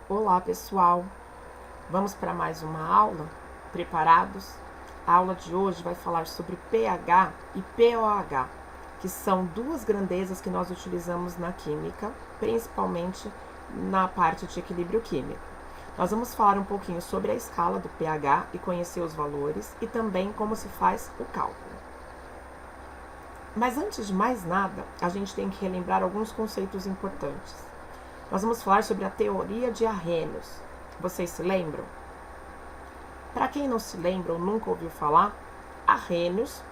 Olá, pessoal! Vamos para mais uma aula? Preparados? A aula de hoje vai falar sobre pH e pOH, que são duas grandezas que nós utilizamos na química, principalmente na parte de equilíbrio químico. Nós vamos falar um pouquinho sobre a escala do pH e conhecer os valores e também como se faz o cálculo. Mas antes de mais nada, a gente tem que relembrar alguns conceitos importantes. Nós vamos falar sobre a teoria de Arrhenius. Vocês se lembram? Para quem não se lembra ou nunca ouviu falar, Arrhenius,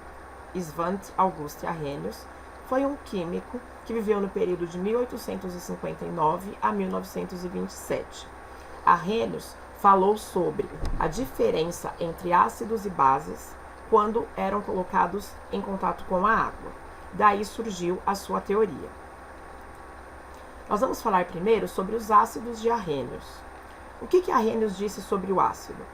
Svante August Arrhenius, foi um químico que viveu no período de 1859 a 1927. Arrhenius falou sobre a diferença entre ácidos e bases quando eram colocados em contato com a água. Daí surgiu a sua teoria. Nós vamos falar primeiro sobre os ácidos de Arrhenius. O que Arrhenius disse sobre o ácido?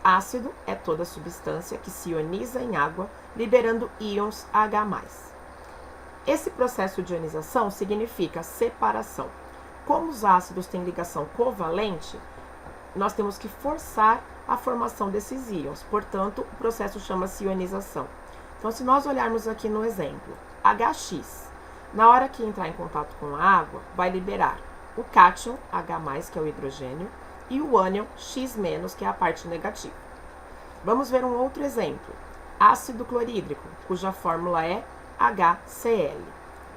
Ácido é toda substância que se ioniza em água, liberando íons H+. Esse processo de ionização significa separação. Como os ácidos têm ligação covalente, nós temos que forçar a formação desses íons. Portanto, o processo chama-se ionização. Então, se nós olharmos aqui no exemplo, HX, na hora que entrar em contato com a água, vai liberar o cátion, H+, que é o hidrogênio, e o ânion, X-, que é a parte negativa. Vamos ver um outro exemplo. Ácido clorídrico, cuja fórmula é HCl.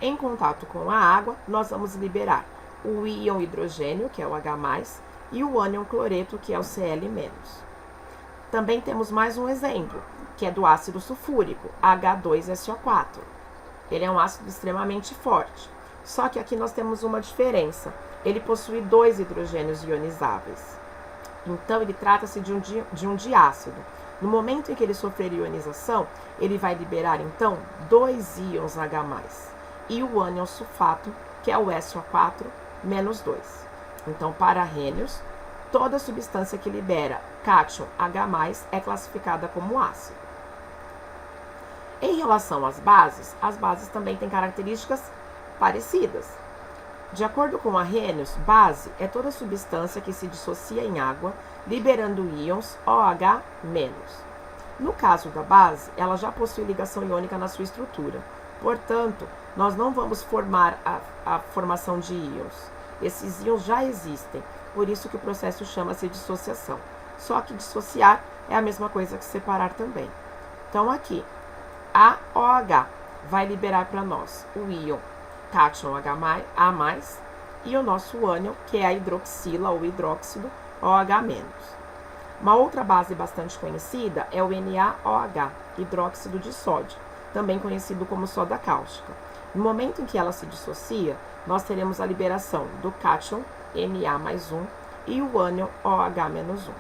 Em contato com a água, nós vamos liberar o íon hidrogênio, que é o H+, e o ânion cloreto, que é o Cl-. Também temos mais um exemplo, que é do ácido sulfúrico, H2SO4. Ele é um ácido extremamente forte. Só que aqui nós temos uma diferença. Ele possui 2 hidrogênios ionizáveis. Então, ele trata-se de um diácido. No momento em que ele sofrer ionização, ele vai liberar, então, 2 íons H+. E o ânion sulfato, que é o SO4 menos 2. Então, para Arrhenius, toda substância que libera cátion H+, é classificada como ácido. Em relação às bases também têm características parecidas. De acordo com Arrhenius, base é toda substância que se dissocia em água, liberando íons OH-. No caso da base, ela já possui ligação iônica na sua estrutura. Portanto, nós não vamos formar a formação de íons. Esses íons já existem, por isso que o processo chama-se dissociação. Só que dissociar é a mesma coisa que separar também. Então, aqui, a OH vai liberar para nós o íon cátion A+, e o nosso ânion, que é a hidroxila ou hidróxido OH-. Uma outra base bastante conhecida é o NaOH, hidróxido de sódio, também conhecido como soda cáustica. No momento em que ela se dissocia, nós teremos a liberação do cátion Na+1 e o ânion OH-1.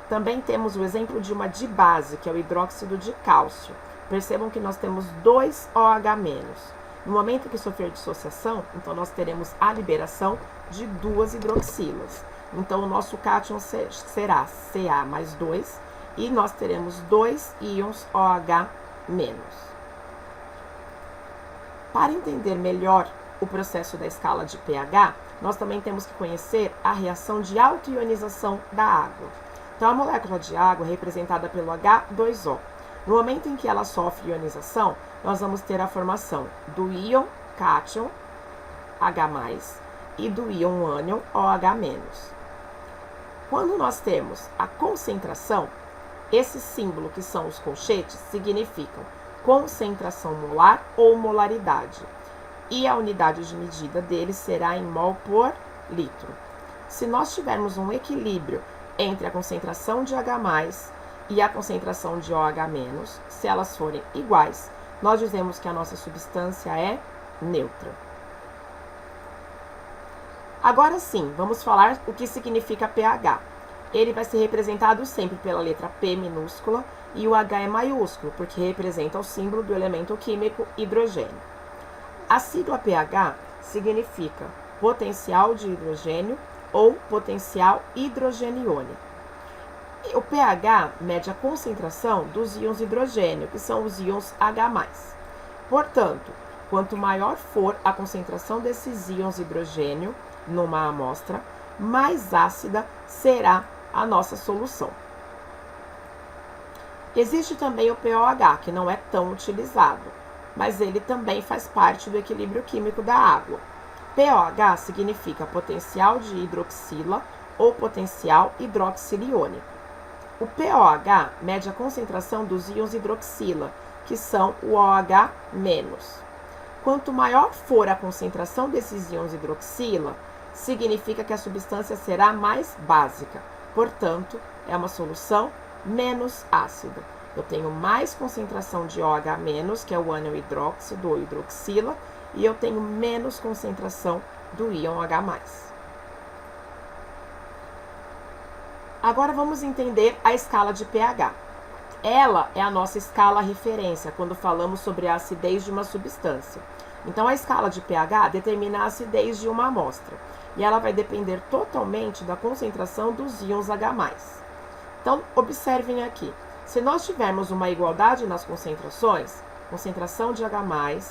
Também temos o exemplo de uma dibase, que é o hidróxido de cálcio. Percebam que nós temos 2 OH-. No momento que sofrer dissociação, então nós teremos a liberação de 2 hidroxilas. Então, o nosso cátion será Ca+2 e nós teremos 2 íons OH-. Para entender melhor o processo da escala de pH, nós também temos que conhecer a reação de autoionização da água. Então, a molécula de água é representada pelo H2O. No momento em que ela sofre ionização, nós vamos ter a formação do íon cátion H+, e do íon ânion OH-. Quando nós temos a concentração, esse símbolo que são os colchetes significam concentração molar ou molaridade. E a unidade de medida deles será em mol por litro. Se nós tivermos um equilíbrio entre a concentração de H+, e a concentração de OH-, se elas forem iguais, nós dizemos que a nossa substância é neutra. Agora sim, vamos falar o que significa pH. Ele vai ser representado sempre pela letra P minúscula e o H é maiúsculo, porque representa o símbolo do elemento químico hidrogênio. A sigla pH significa potencial de hidrogênio ou potencial hidrogeniônico. O pH mede a concentração dos íons hidrogênio, que são os íons H+. Portanto, quanto maior for a concentração desses íons hidrogênio numa amostra, mais ácida será a nossa solução. Existe também o pOH, que não é tão utilizado, mas ele também faz parte do equilíbrio químico da água. pOH significa potencial de hidroxila ou potencial hidroxiliônico. O pOH mede a concentração dos íons hidroxila, que são o OH-. Quanto maior for a concentração desses íons hidroxila, significa que a substância será mais básica, portanto, é uma solução menos ácida. Eu tenho mais concentração de OH-, que é o ânion hidróxido ou hidroxila, e eu tenho menos concentração do íon H+. Agora vamos entender a escala de pH. Ela é a nossa escala referência quando falamos sobre a acidez de uma substância. Então, a escala de pH determina a acidez de uma amostra, e ela vai depender totalmente da concentração dos íons H+. Então, observem aqui. Se nós tivermos uma igualdade nas concentrações, concentração de H+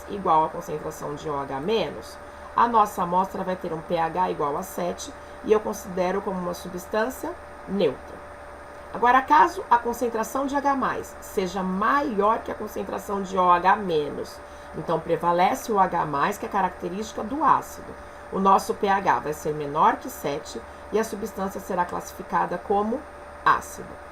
igual a concentração de OH-, a nossa amostra vai ter um pH igual a 7 e eu considero como uma substância neutra. Agora, caso a concentração de H+ seja maior que a concentração de OH-, então prevalece o H+, que é característica do ácido. O nosso pH vai ser menor que 7 e a substância será classificada como ácida.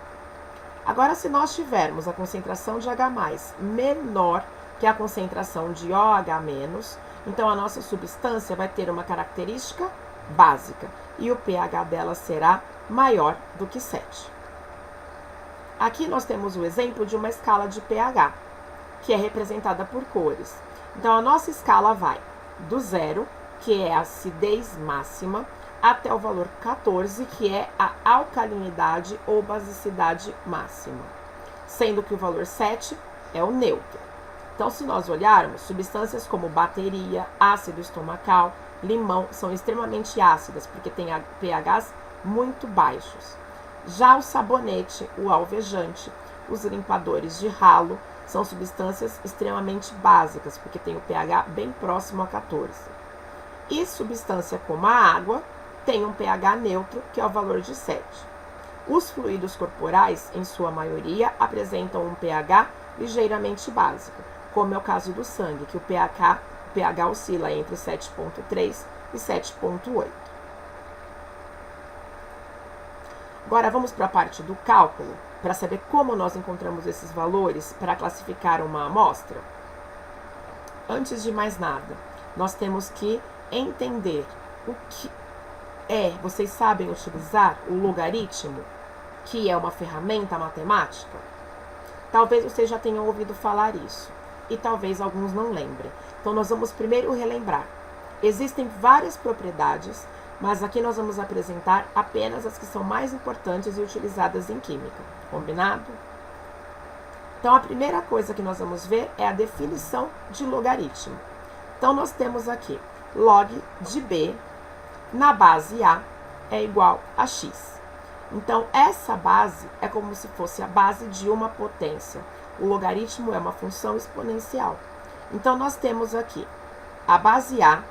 Agora, se nós tivermos a concentração de H+ menor que a concentração de OH-, então a nossa substância vai ter uma característica básica e o pH dela será maior do que 7. Aqui nós temos o exemplo de uma escala de pH, que é representada por cores. Então, a nossa escala vai do 0, que é a acidez máxima, até o valor 14, que é a alcalinidade ou basicidade máxima, sendo que o valor 7 é o neutro. Então, se nós olharmos, substâncias como bateria, ácido estomacal, limão são extremamente ácidas, porque têm pHs muito baixos. Já o sabonete, o alvejante, os limpadores de ralo são substâncias extremamente básicas, porque tem o pH bem próximo a 14. E substância como a água tem um pH neutro, que é o valor de 7. Os fluidos corporais, em sua maioria, apresentam um pH ligeiramente básico, como é o caso do sangue, que o pH oscila entre 7,3 e 7,8. Agora vamos para a parte do cálculo, para saber como nós encontramos esses valores para classificar uma amostra. Antes de mais nada, nós temos que entender o que vocês sabem utilizar o logaritmo, que é uma ferramenta matemática? Talvez vocês já tenham ouvido falar isso, e talvez alguns não lembrem. Então, nós vamos primeiro relembrar. Existem várias propriedades, mas aqui nós vamos apresentar apenas as que são mais importantes e utilizadas em química. Combinado? Então, a primeira coisa que nós vamos ver é a definição de logaritmo. Então, nós temos aqui log de B na base A é igual a x. Então, essa base é como se fosse a base de uma potência. O logaritmo é uma função exponencial. Então, nós temos aqui a base A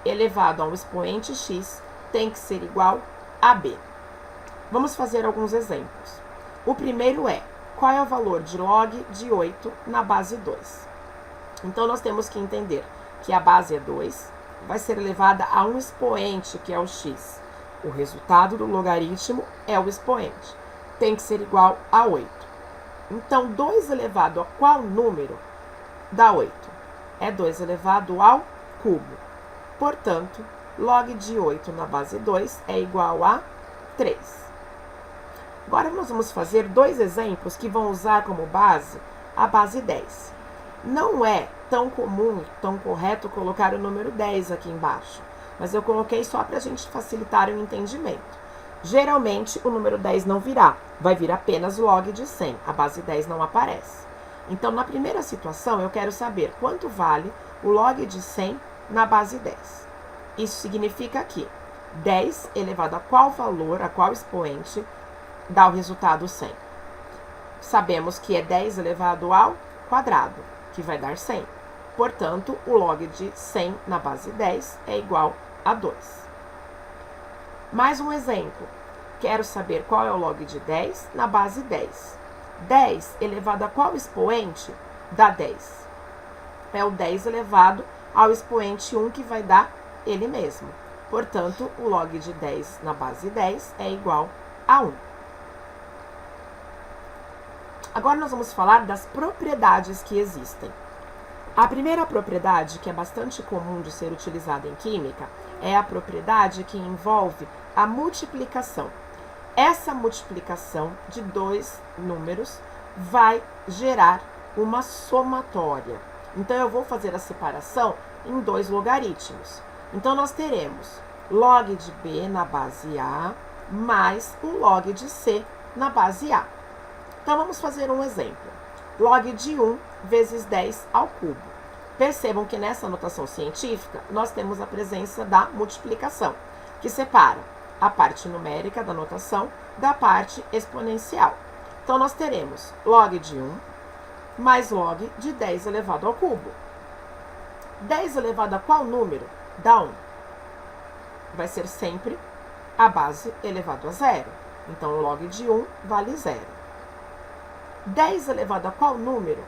elevado ao expoente x tem que ser igual a B. Vamos fazer alguns exemplos. O primeiro é, qual é o valor de log de 8 na base 2? Então, nós temos que entender que a base é 2, vai ser elevada a um expoente, que é o x. O resultado do logaritmo é o expoente. Tem que ser igual a 8. Então, 2 elevado a qual número dá 8? É 2 elevado ao cubo. Portanto, log de 8 na base 2 é igual a 3. Agora, nós vamos fazer dois exemplos que vão usar como base a base 10. Não é tão comum, tão correto colocar o número 10 aqui embaixo, mas eu coloquei só para a gente facilitar o entendimento. Geralmente, o número 10 não virá, vai vir apenas log de 100, a base 10 não aparece. Então, na primeira situação, eu quero saber quanto vale o log de 100 na base 10. Isso significa que 10 elevado a qual valor, a qual expoente, dá o resultado 100. Sabemos que é 10 elevado ao quadrado, que vai dar 100. Portanto, o log de 100 na base 10 é igual a 2. Mais um exemplo. Quero saber qual é o log de 10 na base 10. 10 elevado a qual expoente dá 10? É o 10 elevado ao expoente 1, que vai dar ele mesmo. Portanto, o log de 10 na base 10 é igual a 1. Agora nós vamos falar das propriedades que existem. A primeira propriedade, que é bastante comum de ser utilizada em química, é a propriedade que envolve a multiplicação. Essa multiplicação de dois números vai gerar uma somatória. Então, eu vou fazer a separação em dois logaritmos. Então, nós teremos log de B na base A mais o log de C na base A. Então, vamos fazer um exemplo. Log de 1 vezes 10 ao cubo. Percebam que nessa notação científica, nós temos a presença da multiplicação, que separa a parte numérica da notação da parte exponencial. Então, nós teremos log de 1 mais log de 10 elevado ao cubo. 10 elevado a qual número? Dá 1. Vai ser sempre a base elevado a zero. Então, log de 1 vale 0. 10 elevado a qual número?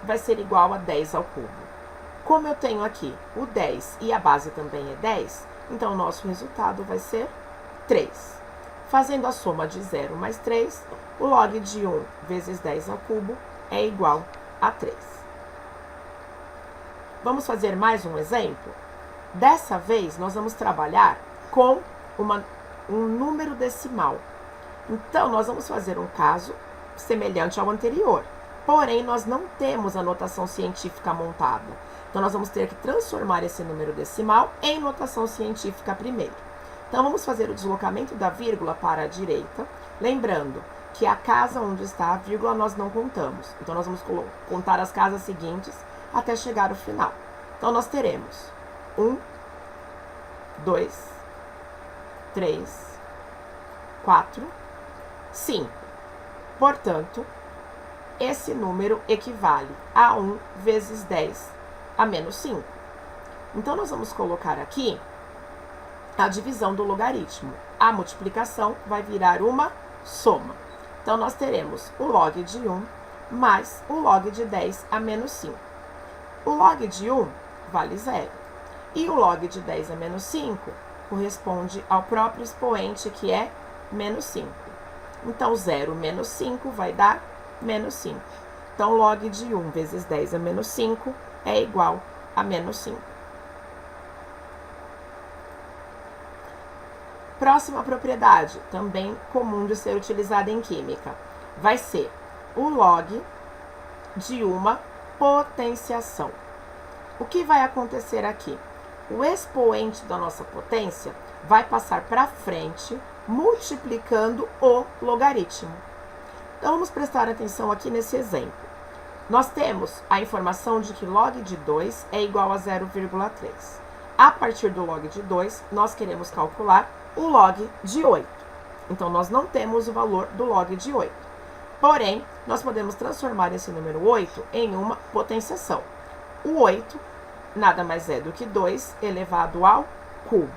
Vai ser igual a 10 ao cubo. Como eu tenho aqui o 10 e a base também é 10, então o nosso resultado vai ser 3. Fazendo a soma de 0 mais 3, o log de 1 vezes 10 ao cubo é igual a 3. Vamos fazer mais um exemplo? Dessa vez, nós vamos trabalhar com um número decimal. Então, nós vamos fazer um caso semelhante ao anterior. Porém, nós não temos a notação científica montada. Então, nós vamos ter que transformar esse número decimal em notação científica primeiro. Então, vamos fazer o deslocamento da vírgula para a direita. Lembrando que a casa onde está a vírgula nós não contamos. Então, nós vamos contar as casas seguintes até chegar ao final. Então, nós teremos 1, 2, 3, 4, 5. Portanto, esse número equivale a 1 vezes 10 a menos 5. Então, nós vamos colocar aqui a divisão do logaritmo. A multiplicação vai virar uma soma. Então, nós teremos o log de 1 mais o log de 10 a menos 5. O log de 1 vale 0. E o log de 10 a menos 5 corresponde ao próprio expoente, que é menos 5. Então, 0 menos 5 vai dar menos 5. Então, log de 1 vezes 10 a menos 5 é igual a menos 5. Próxima propriedade, também comum de ser utilizada em química, vai ser o log de uma potenciação. O que vai acontecer aqui? O expoente da nossa potência vai passar para frente, multiplicando o logaritmo. Então, vamos prestar atenção aqui nesse exemplo. Nós temos a informação de que log de 2 é igual a 0,3. A partir do log de 2, nós queremos calcular o log de 8. Então, nós não temos o valor do log de 8. Porém, nós podemos transformar esse número 8 em uma potenciação. O 8 nada mais é do que 2 elevado ao cubo.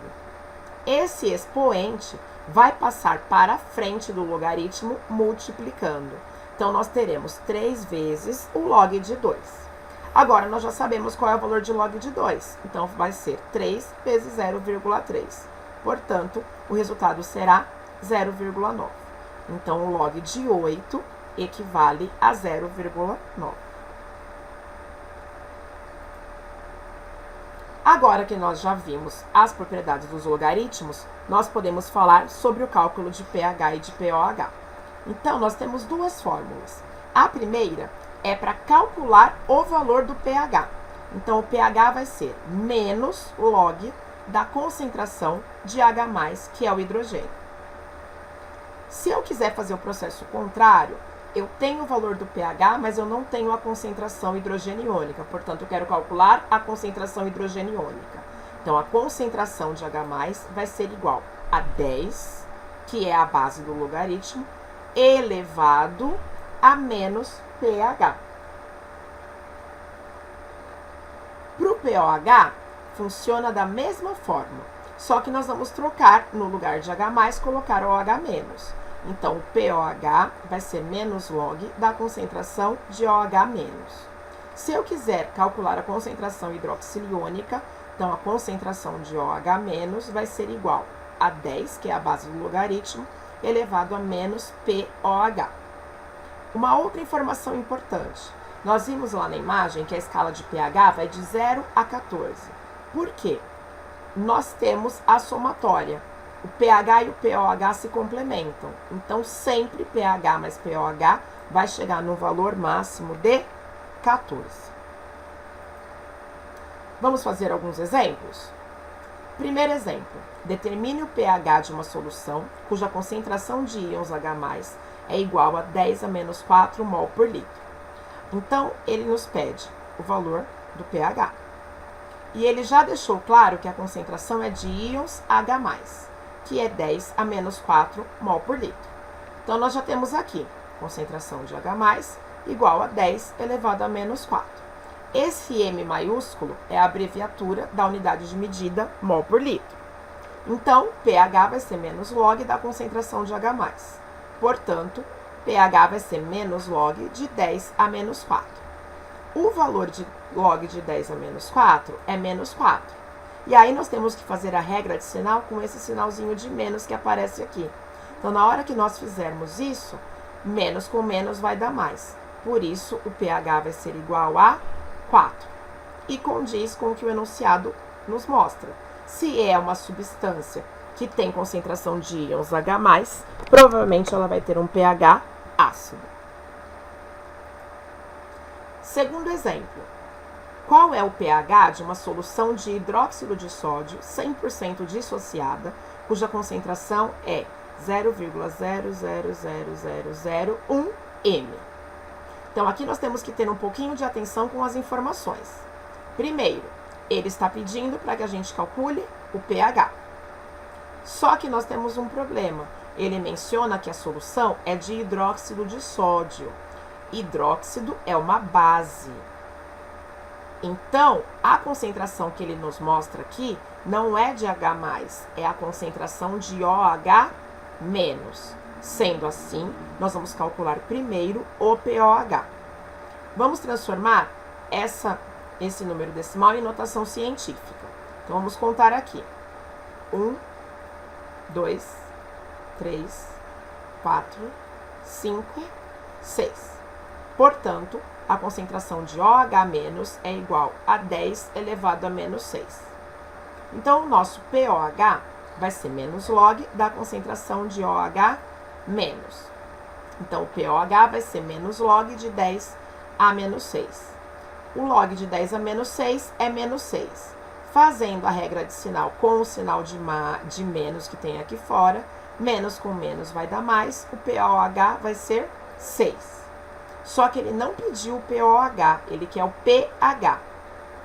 Esse expoente vai passar para a frente do logaritmo multiplicando. Então, nós teremos 3 vezes o log de 2. Agora, nós já sabemos qual é o valor de log de 2. Então, vai ser 3 vezes 0,3. Portanto, o resultado será 0,9. Então, o log de 8 equivale a 0,9. Agora que nós já vimos as propriedades dos logaritmos, nós podemos falar sobre o cálculo de pH e de pOH. Então, nós temos duas fórmulas. A primeira é para calcular o valor do pH. Então, o pH vai ser menos o log da concentração de H+, que é o hidrogênio. Se eu quiser fazer o processo contrário, eu tenho o valor do pH, mas eu não tenho a concentração hidrogeniônica. Portanto, eu quero calcular a concentração hidrogeniônica. Então, a concentração de H+, vai ser igual a 10, que é a base do logaritmo, elevado a menos pH. Para o pOH, funciona da mesma forma, Só que nós vamos trocar, no lugar de H+, colocar OH-. Então, o POH vai ser menos log da concentração de OH-. Se eu quiser calcular a concentração hidroxiliônica, então a concentração de OH- vai ser igual a 10, que é a base do logaritmo, elevado a menos POH. Uma outra informação importante. Nós vimos lá na imagem que a escala de pH vai de 0 a 14. Por quê? Nós temos a somatória. O pH e o pOH se complementam. Então, sempre pH mais pOH vai chegar no valor máximo de 14. Vamos fazer alguns exemplos? Primeiro exemplo. Determine o pH de uma solução cuja concentração de íons H+, é igual a 10 a menos 4 mol por litro. Então, ele nos pede o valor do pH. E ele já deixou claro que a concentração é de íons H+, que é 10 a menos 4 mol por litro. Então, nós já temos aqui concentração de H+, igual a 10 elevado a menos 4. Esse M maiúsculo é a abreviatura da unidade de medida mol por litro. Então, pH vai ser menos log da concentração de H+. Portanto, pH vai ser menos log de 10 a menos 4. O valor de log de 10 a menos 4 é menos 4. E aí nós temos que fazer a regra de sinal com esse sinalzinho de menos que aparece aqui. Então, na hora que nós fizermos isso, menos com menos vai dar mais. Por isso, o pH vai ser igual a 4. E condiz com o que o enunciado nos mostra. Se é uma substância que tem concentração de íons H+, provavelmente ela vai ter um pH ácido. Segundo exemplo. Qual é o pH de uma solução de hidróxido de sódio 100% dissociada, cuja concentração é 0,000001 m? Então, aqui nós temos que ter um pouquinho de atenção com as informações. Primeiro, ele está pedindo para que a gente calcule o pH. Só que nós temos um problema. Ele menciona que a solução é de hidróxido de sódio. Hidróxido é uma base. Então, a concentração que ele nos mostra aqui não é de H+, é a concentração de OH-. Sendo assim, nós vamos calcular primeiro o pOH. Vamos transformar esse número decimal em notação científica. Então, vamos contar aqui. 1, 2, 3, 4, 5, 6. Portanto, a concentração de OH- é igual a 10 elevado a menos 6. Então, o nosso pOH vai ser menos log da concentração de OH-. Então, o pOH vai ser menos log de 10 a menos 6. O log de 10 a menos 6 é menos 6. Fazendo a regra de sinal com o sinal de menos que tem aqui fora, menos com menos vai dar mais, o pOH vai ser 6. Só que ele não pediu o pOH, ele quer o pH.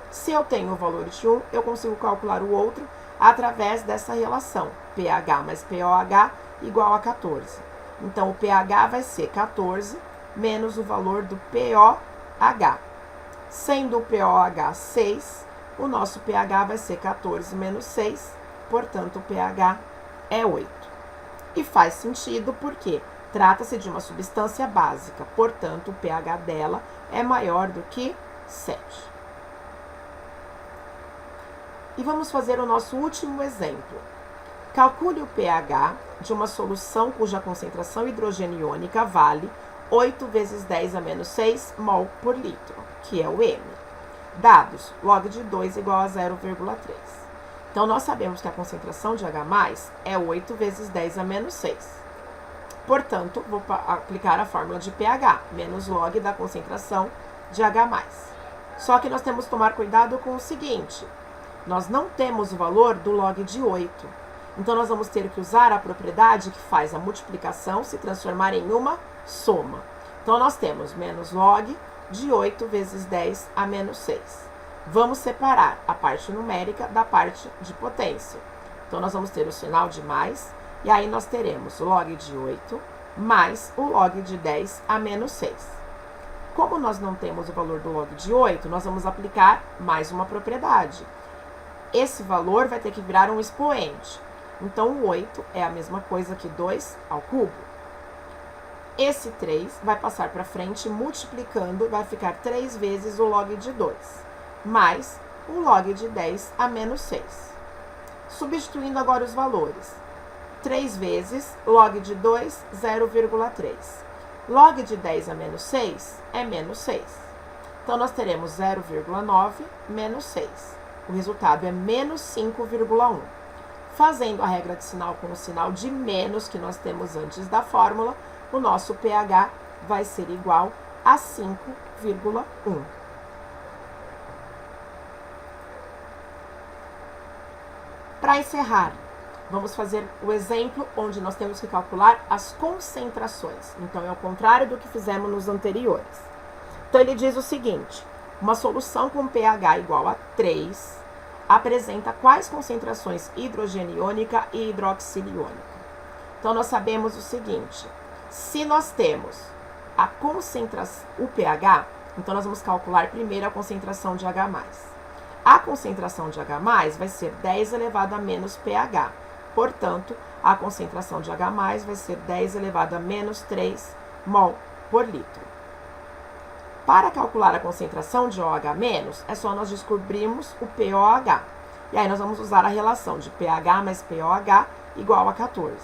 Se eu tenho o valor de um, eu consigo calcular o outro através dessa relação. pH mais pOH igual a 14. Então, o pH vai ser 14 menos o valor do pOH. Sendo o pOH 6, o nosso pH vai ser 14 menos 6, portanto, o pH é 8. E faz sentido porque trata-se de uma substância básica, portanto, o pH dela é maior do que 7. E vamos fazer o nosso último exemplo. Calcule o pH de uma solução cuja concentração hidrogeniônica vale 8 vezes 10 a menos 6 mol por litro, que é o M. Dados, log de 2 igual a 0,3. Então, nós sabemos que a concentração de H+ é 8 vezes 10 a menos 6. Portanto, vou aplicar a fórmula de pH, menos log da concentração de H+. Só que nós temos que tomar cuidado com o seguinte, nós não temos o valor do log de 8. Então, nós vamos ter que usar a propriedade que faz a multiplicação se transformar em uma soma. Então, nós temos menos log de 8 vezes 10 a menos 6. Vamos separar a parte numérica da parte de potência. Então, nós vamos ter o sinal de mais, e aí nós teremos o log de 8 mais o log de 10 a menos 6. Como nós não temos o valor do log de 8, nós vamos aplicar mais uma propriedade. esse valor vai ter que virar um expoente. Então, o 8 é a mesma coisa que 2 ao cubo. Esse 3 vai passar para frente multiplicando, vai ficar 3 vezes o log de 2, mais o log de 10 a menos 6. Substituindo agora os valores. 3 vezes log de 2, 0,3. Log de 10 a menos 6 é menos 6. Então, nós teremos 0,9 menos 6. O resultado é menos 5,1. Fazendo a regra de sinal com o sinal de menos que nós temos antes da fórmula, o nosso pH vai ser igual a 5,1. Para encerrar, vamos fazer o exemplo onde nós temos que calcular as concentrações. Então, é o contrário do que fizemos nos anteriores. Então, ele diz o seguinte: uma solução com pH igual a 3 apresenta quais concentrações hidrogeniônica e hidroxiliônica? Então, nós sabemos o seguinte: se nós temos a concentração, o pH, então nós vamos calcular primeiro a concentração de H+. A concentração de H+, vai ser 10 elevado a menos pH. Portanto, a concentração de H+, vai ser 10 elevado a menos 3 mol por litro. Para calcular a concentração de OH-, é só nós descobrirmos o POH. E aí nós vamos usar a relação de pH mais POH igual a 14.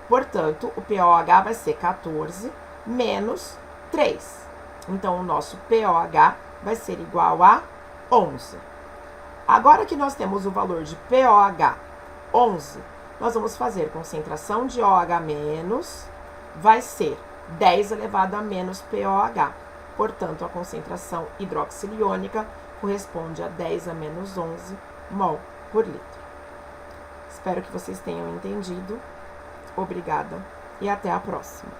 Portanto, o POH vai ser 14 menos 3. Então, o nosso POH vai ser igual a 11. Agora que nós temos o valor de POH 11, nós vamos fazer concentração de OH-, vai ser 10 elevado a menos POH. Portanto, a concentração hidroxiliônica corresponde a 10 a menos 11 mol por litro. Espero que vocês tenham entendido. Obrigada e até a próxima.